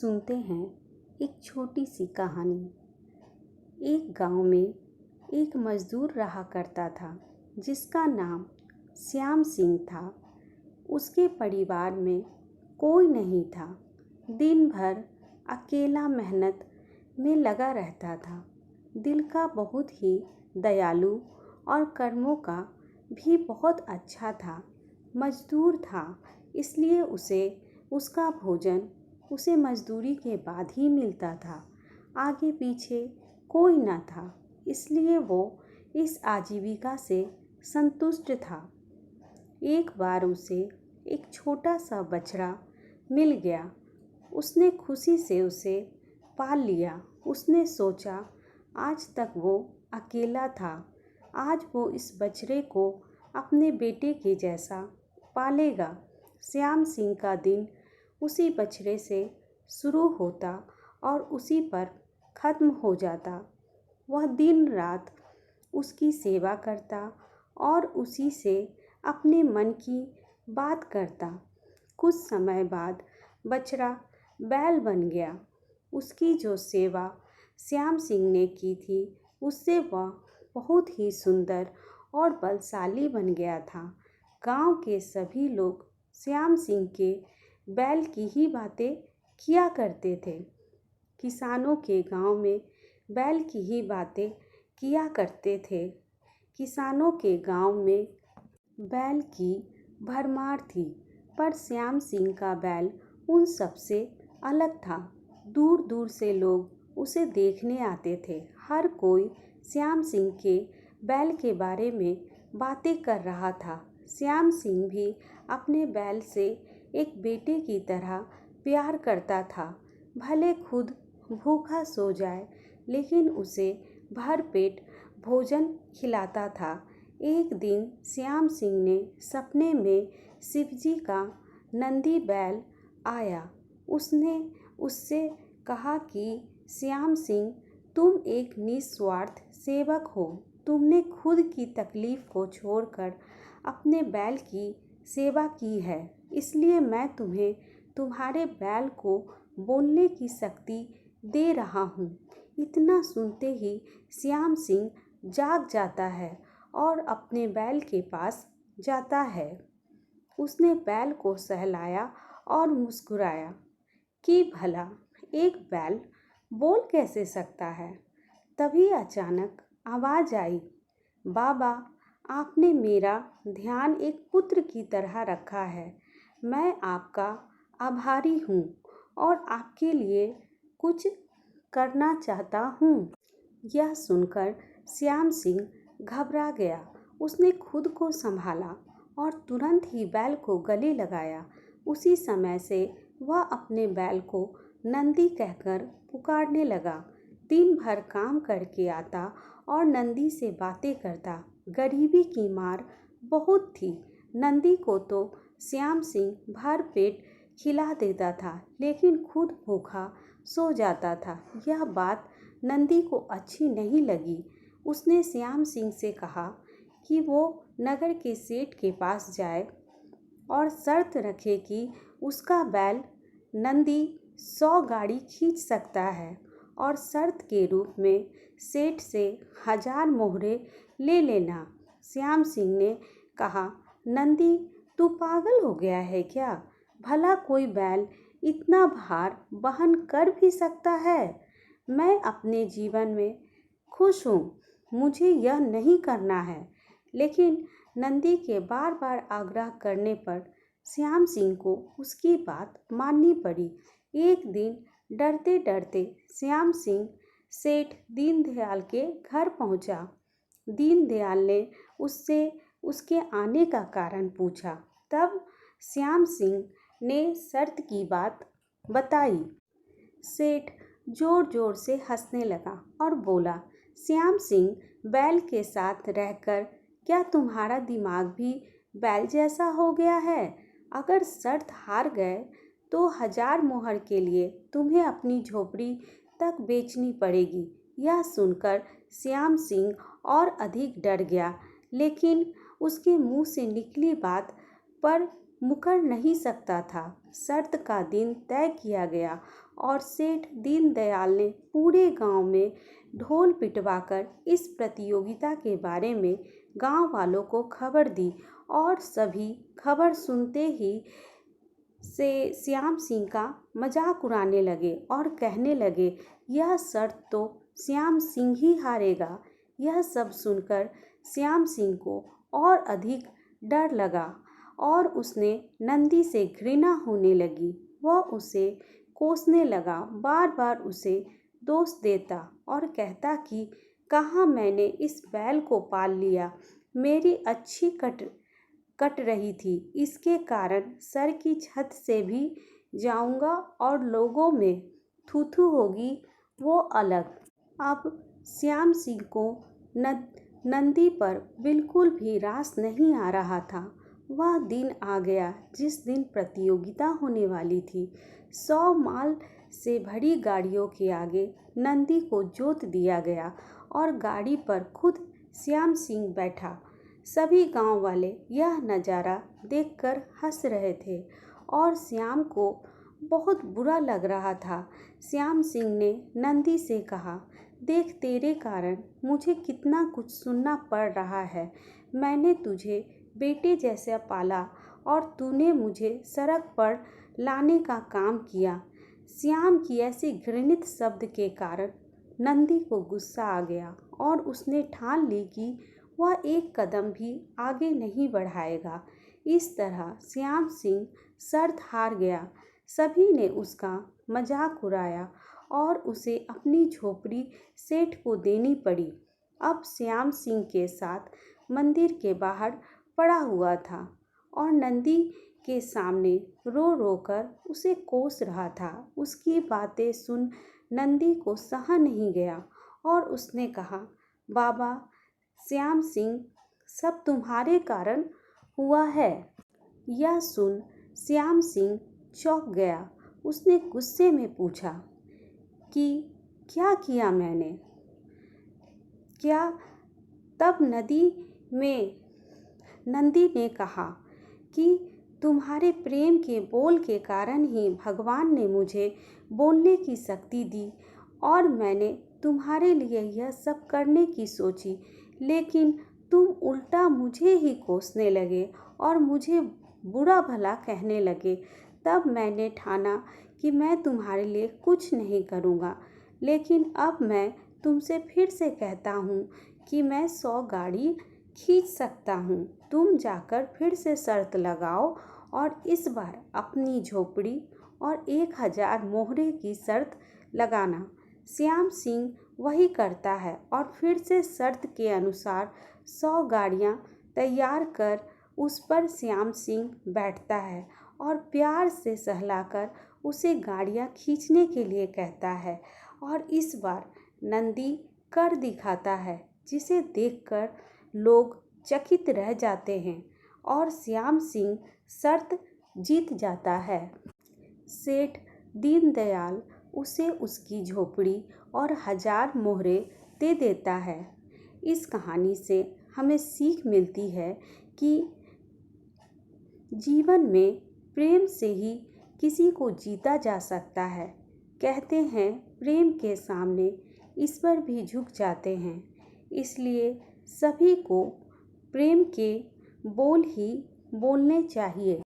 सुनते हैं एक छोटी सी कहानी। एक गांव में एक मजदूर रहा करता था जिसका नाम श्याम सिंह था। उसके परिवार में कोई नहीं था। दिन भर अकेला मेहनत में लगा रहता था। दिल का बहुत ही दयालु और कर्मों का भी बहुत अच्छा था। मजदूर था, इसलिए उसका भोजन उसे मजदूरी के बाद ही मिलता था। आगे पीछे कोई न था, इसलिए वो इस आजीविका से संतुष्ट था। एक बार उसे एक छोटा सा बछड़ा मिल गया। उसने खुशी से उसे पाल लिया। उसने सोचा, आज तक वो अकेला था, आज वो इस बछड़े को अपने बेटे के जैसा पालेगा। श्याम सिंह का दिन उसी बछड़े से शुरू होता और उसी पर खत्म हो जाता। वह दिन रात उसकी सेवा करता और उसी से अपने मन की बात करता। कुछ समय बाद बछड़ा बैल बन गया। उसकी जो सेवा श्याम सिंह ने की थी, उससे वह बहुत ही सुंदर और बलशाली बन गया था। गांव के सभी लोग श्याम सिंह के बैल की ही बातें किया करते थे। किसानों के गांव में बैल की ही बातें किया करते थे। किसानों के गांव में बैल की भरमार थी, पर श्याम सिंह का बैल उन सब से अलग था। दूर दूर से लोग उसे देखने आते थे। हर कोई श्याम सिंह के बैल के बारे में बातें कर रहा था। श्याम सिंह भी अपने बैल से एक बेटे की तरह प्यार करता था। भले खुद भूखा सो जाए, लेकिन उसे भर पेट भोजन खिलाता था। एक दिन श्याम सिंह ने सपने में शिवजी का नंदी बैल आया। उसने उससे कहा कि श्याम सिंह, तुम एक निस्वार्थ सेवक हो। तुमने खुद की तकलीफ को छोड़कर अपने बैल की सेवा की है, इसलिए मैं तुम्हें तुम्हारे बैल को बोलने की शक्ति दे रहा हूँ। इतना सुनते ही श्याम सिंह जाग जाता है और अपने बैल के पास जाता है। उसने बैल को सहलाया और मुस्कुराया कि भला एक बैल बोल कैसे सकता है। तभी अचानक आवाज़ आई, बाबा, आपने मेरा ध्यान एक पुत्र की तरह रखा है। मैं आपका आभारी हूँ और आपके लिए कुछ करना चाहता हूँ। यह सुनकर श्याम सिंह घबरा गया। उसने खुद को संभाला और तुरंत ही बैल को गले लगाया। उसी समय से वह अपने बैल को नंदी कहकर पुकारने लगा। दिन भर काम करके आता और नंदी से बातें करता। गरीबी की मार बहुत थी। नंदी को तो श्याम सिंह भर पेट खिला देता था, लेकिन खुद भूखा सो जाता था। यह बात नंदी को अच्छी नहीं लगी। उसने श्याम सिंह से कहा कि वो नगर के सेठ के पास जाए और शर्त रखे कि उसका बैल नंदी 100 गाड़ी खींच सकता है और शर्त के रूप में सेठ से 1000 मोहरे ले लेना। श्याम सिंह ने कहा, नंदी, तू पागल हो गया है क्या? भला कोई बैल इतना भार वहन कर भी सकता है? मैं अपने जीवन में खुश हूँ, मुझे यह नहीं करना है। लेकिन नंदी के बार बार आग्रह करने पर श्याम सिंह को उसकी बात माननी पड़ी। एक दिन डरते डरते श्याम सिंह सेठ दीनदयाल के घर पहुंचा। दीनदयाल ने उससे उसके आने का कारण पूछा। तब श्याम सिंह ने शर्त की बात बताई। सेठ जोर जोर से हंसने लगा और बोला, श्याम सिंह, बैल के साथ रहकर क्या तुम्हारा दिमाग भी बैल जैसा हो गया है? अगर शर्त हार गए तो 1000 मोहर के लिए तुम्हें अपनी झोपड़ी तक बेचनी पड़ेगी। यह सुनकर श्याम सिंह और अधिक डर गया, लेकिन उसके मुंह से निकली बात पर मुकर नहीं सकता था। शर्त का दिन तय किया गया और सेठ दीनदयाल ने पूरे गांव में ढोल पिटवाकर इस प्रतियोगिता के बारे में गांव वालों को खबर दी और सभी खबर सुनते ही से श्याम सिंह का मजाक उड़ाने लगे और कहने लगे, यह शर्त तो श्याम सिंह ही हारेगा। यह सब सुनकर श्याम सिंह को और अधिक डर लगा और उसने नंदी से घृणा होने लगी। वह उसे कोसने लगा, बार बार उसे दोष देता और कहता कि कहाँ मैंने इस बैल को पाल लिया, मेरी अच्छी कट रही थी, इसके कारण सर की छत से भी जाऊंगा और लोगों में थू होगी वो अलग। अब श्याम सिंह को नंदी पर बिल्कुल भी रास नहीं आ रहा था। वह दिन आ गया जिस दिन प्रतियोगिता होने वाली थी। 100 माल से भरी गाड़ियों के आगे नंदी को जोत दिया गया और गाड़ी पर खुद श्याम सिंह बैठा। सभी गांव वाले यह नज़ारा देखकर हंस रहे थे और श्याम को बहुत बुरा लग रहा था। श्याम सिंह ने नंदी से कहा, देख तेरे कारण मुझे कितना कुछ सुनना पड़ रहा है। मैंने तुझे बेटे जैसा पाला और तूने मुझे सड़क पर लाने का काम किया। श्याम की ऐसी घृणित शब्द के कारण नंदी को गुस्सा आ गया और उसने ठान ली कि वह एक कदम भी आगे नहीं बढ़ाएगा। इस तरह श्याम सिंह शर्त हार गया। सभी ने उसका मजाक उड़ाया और उसे अपनी झोपड़ी सेठ को देनी पड़ी। अब श्याम सिंह के साथ मंदिर के बाहर पड़ा हुआ था और नंदी के सामने रो रो कर उसे कोस रहा था। उसकी बातें सुन नंदी को सहा नहीं गया और उसने कहा, बाबा श्याम सिंह, सब तुम्हारे कारण हुआ है। यह सुन श्याम सिंह चौंक गया। उसने गुस्से में पूछा कि क्या किया मैंने? क्या? तब नंदी ने कहा कि तुम्हारे प्रेम के बोल के कारण ही भगवान ने मुझे बोलने की शक्ति दी और मैंने तुम्हारे लिए यह सब करने की सोची, लेकिन तुम उल्टा मुझे ही कोसने लगे और मुझे बुरा भला कहने लगे। तब मैंने ठाना कि मैं तुम्हारे लिए कुछ नहीं करूँगा, लेकिन अब मैं तुमसे फिर से कहता हूँ कि मैं 100 गाड़ी खींच सकता हूँ। तुम जाकर फिर से शर्त लगाओ और इस बार अपनी झोपड़ी और 1000 मोहरे की शर्त लगाना। श्याम सिंह वही करता है और फिर से शर्त के अनुसार 100 गाड़ियाँ तैयार कर उस पर श्याम सिंह बैठता है और प्यार से सहलाकर उसे गाड़ियाँ खींचने के लिए कहता है और इस बार नंदी कर दिखाता है, जिसे देखकर लोग चकित रह जाते हैं और श्याम सिंह शर्त जीत जाता है। सेठ दीनदयाल उसे उसकी झोपड़ी और 1000 मोहरे दे देता है। इस कहानी से हमें सीख मिलती है कि जीवन में प्रेम से ही किसी को जीता जा सकता है। कहते हैं प्रेम के सामने ईश्वर भी झुक जाते हैं। इसलिए सभी को प्रेम के बोल ही बोलने चाहिए।